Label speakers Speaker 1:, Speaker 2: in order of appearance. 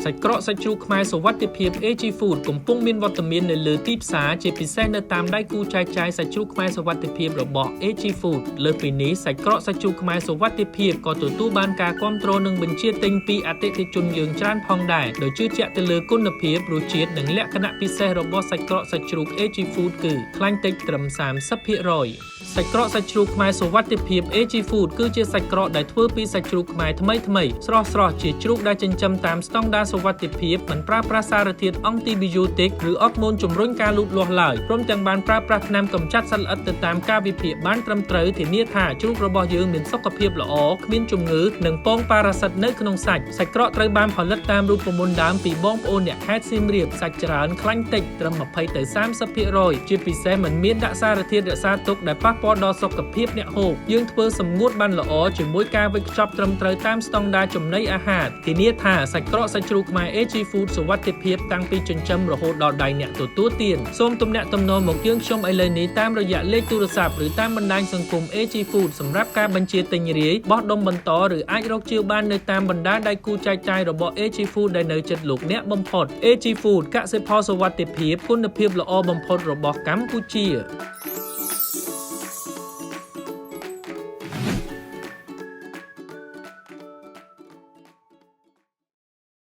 Speaker 1: សាច់ក្រកសាច់ជ្រូកខ្មែរសុវត្ថិភាព AG Food កំពុងមានវត្តមាននៅលើទីផ្សារជាពិសេសនៅតាមដៃគូចែកចាយសាច់ជ្រូកខ្មែរសុវត្ថិភាពរបស់ AG Food លើសពីនេះសាច់ក្រកសាច់ជ្រូកខ្មែរសុវត្ថិភាពក៏ទទួលបានការគាំទ្រនិងបញ្ជាទិញពីអតិថិជនយើងច្រើនផងដែរដោយជឿជាក់ទៅលើគុណភាពរសជាតិនិងលក្ខណៈពិសេសរបស់សាច់ក្រកសាច់ជ្រូក AG Food គឺខ្លាញ់តិចត្រឹម 30% សាច់ក្រកសាច់ជ្រូកខ្មែរសុវត្ថិភាព AG Food គឺជាសាច់ក្រកដែលធ្វើពីសាច់ជ្រូកខ្មែរថ្មីស្រស់ជាជ្រូកដែលចិញ្ចឹមតាមស្តង់ដារសុវត្ថិភាពមិនប្រើប្រាស់សារធាតុអង់ទីប៊ីយូទិកឬអរម៉ូនជំរុញការលូតលាស់ឡើយព្រមទាំងបានប្រើប្រាស់ថ្នាំកម្ចាត់សត្វល្អិតទៅតាមការវិភាគបានត្រឹមត្រូវធានាថាជ្រូករបស់យើងមានសុខភាពល្អគ្មានជំងឺនិងពងប៉ារ៉ាស៊ីតនៅក្នុងសាច់ក្រកត្រូវបានផលិតតាមរូបមន្តដើមពីបងប្អូនអ្នកខេត្តសៀមរាបសាច់ច្រើនខ្លាញ់តិចត្រឹម 20 ទៅ 30% ជាពិសេសមិនមានដាក់សារធាតុរក្សាទុកដែលប៉ះពាល់ដល់សុខភាពអ្នកហូបយើងធ្វើសម្ងួតបានល្អជាមួយការវេចខ្ចប់ត្រឹមត្រូវតាមស្តង់ដារចំណីអាហារធានាថាសាច់ក្រកសាច់ជ្រូកខ្មែរ AG Food សុវត្ថិភាពតាំងពីចិញ្ចឹមរហូតដល់ដៃអ្នកទទួលទានសូមទំនាក់ទំនងមកយើងខ្ញុំឥឡូវនេះតាមរយៈលេខទូរស័ព្ទឬតាមបណ្ដាញសង្គម AG Food សម្រាប់ការបញ្ជាទិញរាយបោះដុំបន្តឬអាចរកជាវបាននៅតាមបណ្ដាដៃគូចែកចាយរបស់ AG Food ដែលនៅជិតលោកអ្នកបំផុត AG Food កសិផលសុវត្ថិភាពគុណភាពល្អបំផុតរបស់កម្ពុជា